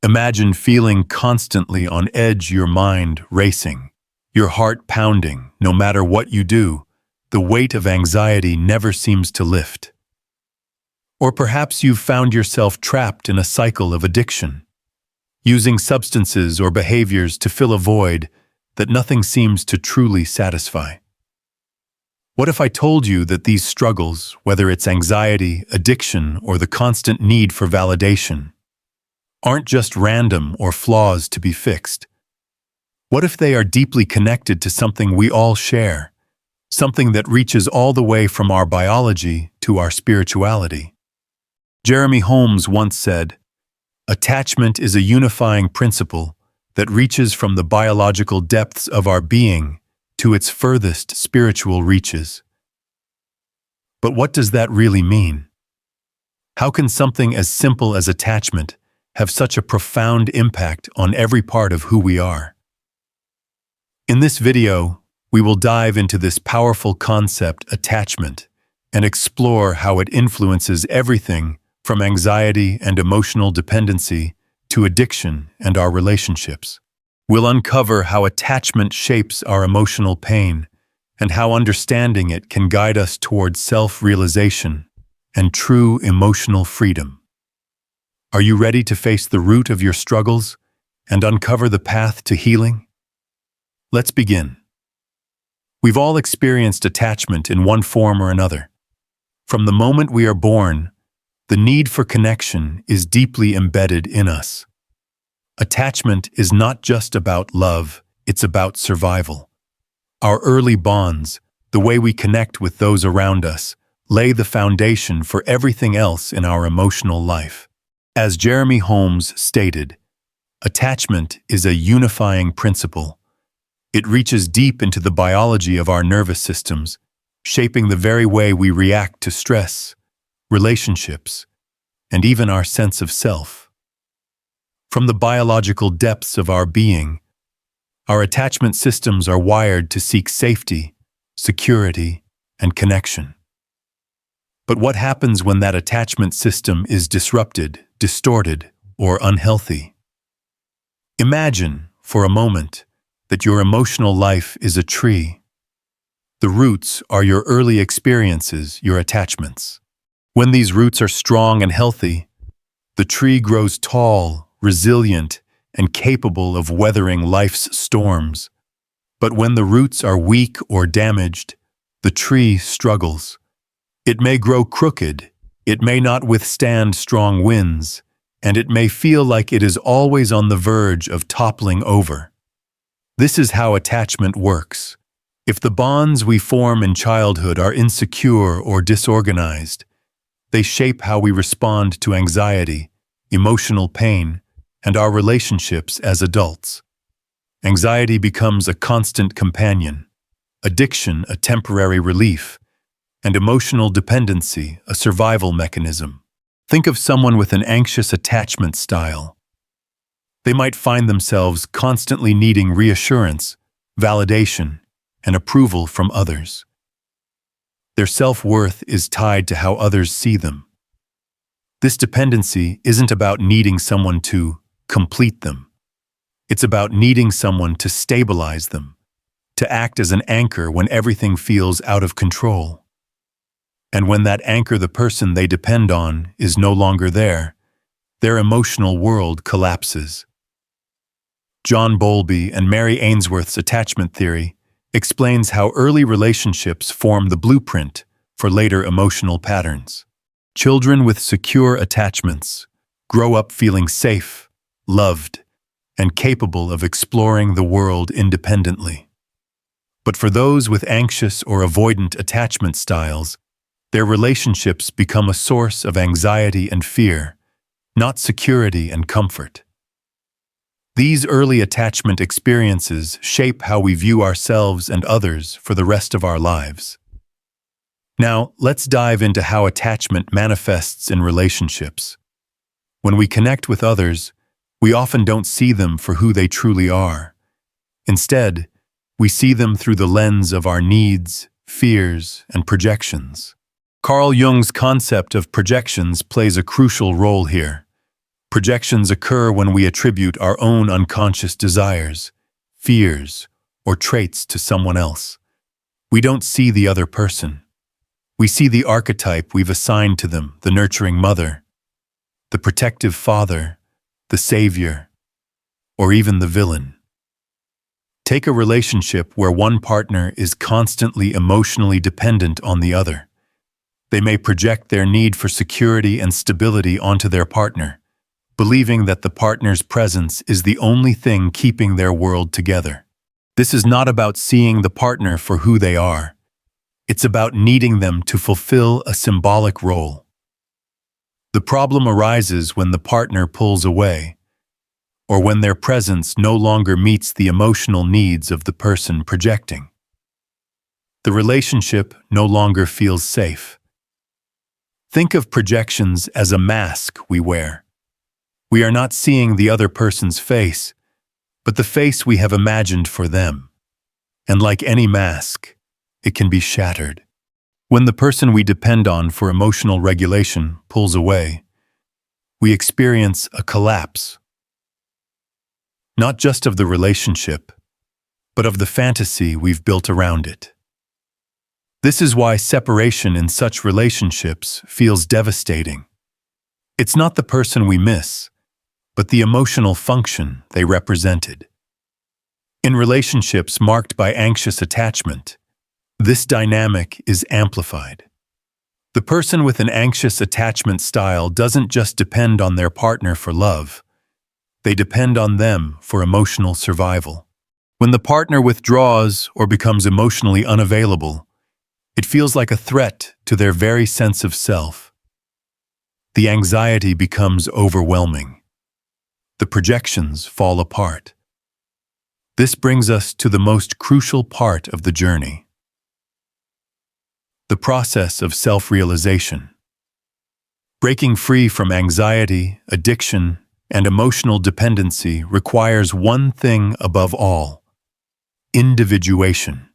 Imagine feeling constantly on edge, your mind racing, your heart pounding. No matter what you do, the weight of anxiety never seems to lift. Or perhaps you've found yourself trapped in a cycle of addiction, using substances or behaviors to fill a void that nothing seems to truly satisfy. What if I told you that these struggles, whether it's anxiety, addiction, or the constant need for validation, aren't just random or flaws to be fixed? What if they are deeply connected to something we all share, something that reaches all the way from our biology to our spirituality? Jeremy Holmes once said, "Attachment is a unifying principle that reaches from the biological depths of our being to its furthest spiritual reaches." But what does that really mean? How can something as simple as attachment have such a profound impact on every part of who we are? In this video, we will dive into this powerful concept, attachment, and explore how it influences everything from anxiety and emotional dependency to addiction and our relationships. We'll uncover how attachment shapes our emotional pain and how understanding it can guide us towards self-realization and true emotional freedom. Are you ready to face the root of your struggles and uncover the path to healing? Let's begin. We've all experienced attachment in one form or another. From the moment we are born, the need for connection is deeply embedded in us. Attachment is not just about love, it's about survival. Our early bonds, the way we connect with those around us, lay the foundation for everything else in our emotional life. As Jeremy Holmes stated, attachment is a unifying principle. It reaches deep into the biology of our nervous systems, shaping the very way we react to stress, relationships, and even our sense of self. From the biological depths of our being, our attachment systems are wired to seek safety, security, and connection. But what happens when that attachment system is disrupted, distorted, or unhealthy? Imagine, for a moment, that your emotional life is a tree. The roots are your early experiences, your attachments. When these roots are strong and healthy, the tree grows tall, resilient, and capable of weathering life's storms. But when the roots are weak or damaged, the tree struggles. It may grow crooked, it may not withstand strong winds, and it may feel like it is always on the verge of toppling over. This is how attachment works. If the bonds we form in childhood are insecure or disorganized, they shape how we respond to anxiety, emotional pain, and our relationships as adults. Anxiety becomes a constant companion, addiction a temporary relief, and emotional dependency a survival mechanism. Think of someone with an anxious attachment style. They might find themselves constantly needing reassurance, validation, and approval from others. Their self-worth is tied to how others see them. This dependency isn't about needing someone to complete them. It's about needing someone to stabilize them, to act as an anchor when everything feels out of control. And when that anchor, the person they depend on, is no longer there, their emotional world collapses. John Bowlby and Mary Ainsworth's attachment theory explains how early relationships form the blueprint for later emotional patterns. Children with secure attachments grow up feeling safe, loved, and capable of exploring the world independently. But for those with anxious or avoidant attachment styles, their relationships become a source of anxiety and fear, not security and comfort. These early attachment experiences shape how we view ourselves and others for the rest of our lives. Now, let's dive into how attachment manifests in relationships. When we connect with others, we often don't see them for who they truly are. Instead, we see them through the lens of our needs, fears, and projections. Carl Jung's concept of projections plays a crucial role here. Projections occur when we attribute our own unconscious desires, fears, or traits to someone else. We don't see the other person. We see the archetype we've assigned to them, the nurturing mother, the protective father, the savior, or even the villain. Take a relationship where one partner is constantly emotionally dependent on the other. They may project their need for security and stability onto their partner, believing that the partner's presence is the only thing keeping their world together. This is not about seeing the partner for who they are. It's about needing them to fulfill a symbolic role. The problem arises when the partner pulls away, or when their presence no longer meets the emotional needs of the person projecting. The relationship no longer feels safe. Think of projections as a mask we wear. We are not seeing the other person's face, but the face we have imagined for them. And like any mask, it can be shattered. When the person we depend on for emotional regulation pulls away, we experience a collapse. Not just of the relationship, but of the fantasy we've built around it. This is why separation in such relationships feels devastating. It's not the person we miss, but the emotional function they represented. In relationships marked by anxious attachment, this dynamic is amplified. The person with an anxious attachment style doesn't just depend on their partner for love. They depend on them for emotional survival. When the partner withdraws or becomes emotionally unavailable, it feels like a threat to their very sense of self. The anxiety becomes overwhelming. The projections fall apart. This brings us to the most crucial part of the journey: the process of self-realization. Breaking free from anxiety, addiction, and emotional dependency requires one thing above all: individuation.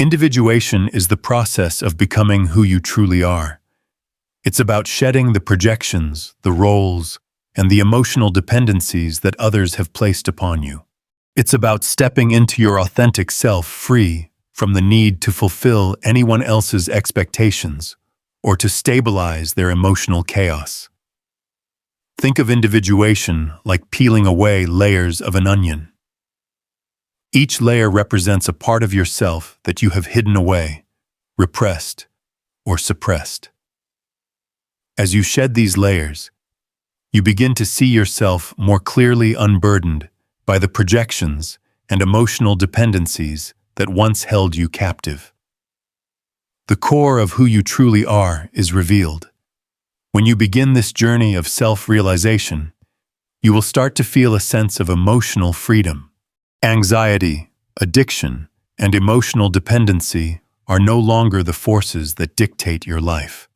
Individuation is the process of becoming who you truly are. It's about shedding the projections, the roles, and the emotional dependencies that others have placed upon you. It's about stepping into your authentic self, free from the need to fulfill anyone else's expectations or to stabilize their emotional chaos. Think of individuation like peeling away layers of an onion. Each layer represents a part of yourself that you have hidden away, repressed, or suppressed. As you shed these layers, you begin to see yourself more clearly, unburdened by the projections and emotional dependencies that once held you captive. The core of who you truly are is revealed. When you begin this journey of self-realization, you will start to feel a sense of emotional freedom. Anxiety, addiction, and emotional dependency are no longer the forces that dictate your life.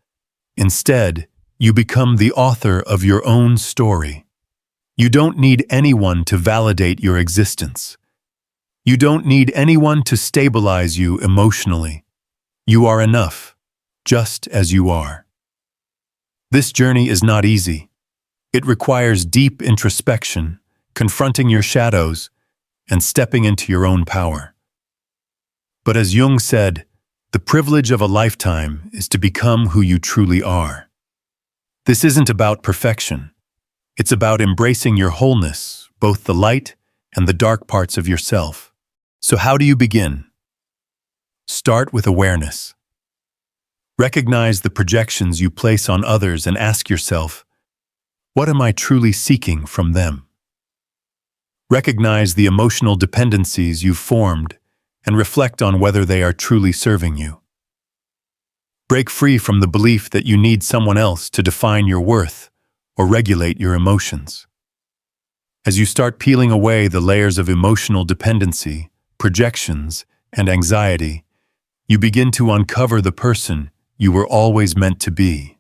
Instead, you become the author of your own story. You don't need anyone to validate your existence. You don't need anyone to stabilize you emotionally. You are enough, just as you are. This journey is not easy. It requires deep introspection, confronting your shadows, and stepping into your own power. But as Jung said, the privilege of a lifetime is to become who you truly are. This isn't about perfection. It's about embracing your wholeness, both the light and the dark parts of yourself. So how do you begin? Start with awareness. Recognize the projections you place on others and ask yourself, what am I truly seeking from them? Recognize the emotional dependencies you've formed and reflect on whether they are truly serving you. Break free from the belief that you need someone else to define your worth or regulate your emotions. As you start peeling away the layers of emotional dependency, projections, and anxiety, you begin to uncover the person you were always meant to be.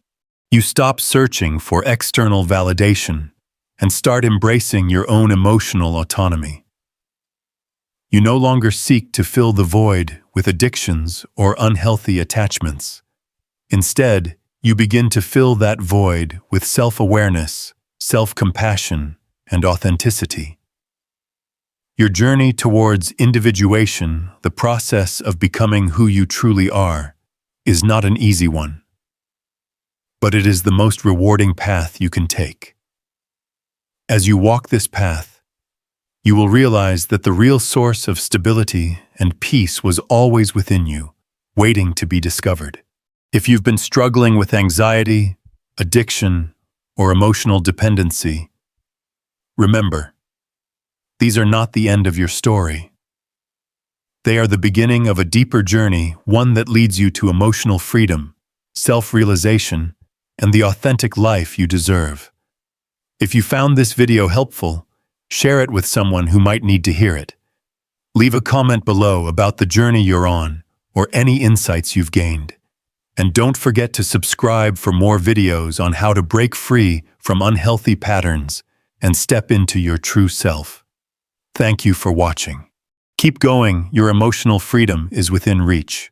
You stop searching for external validation and start embracing your own emotional autonomy. You no longer seek to fill the void with addictions or unhealthy attachments. Instead, you begin to fill that void with self-awareness, self-compassion, and authenticity. Your journey towards individuation, the process of becoming who you truly are, is not an easy one. But it is the most rewarding path you can take. As you walk this path, you will realize that the real source of stability and peace was always within you, waiting to be discovered. If you've been struggling with anxiety, addiction, or emotional dependency, remember, these are not the end of your story. They are the beginning of a deeper journey, one that leads you to emotional freedom, self-realization, and the authentic life you deserve. If you found this video helpful, share it with someone who might need to hear it. Leave a comment below about the journey you're on or any insights you've gained. And don't forget to subscribe for more videos on how to break free from unhealthy patterns and step into your true self. Thank you for watching. Keep going, your emotional freedom is within reach.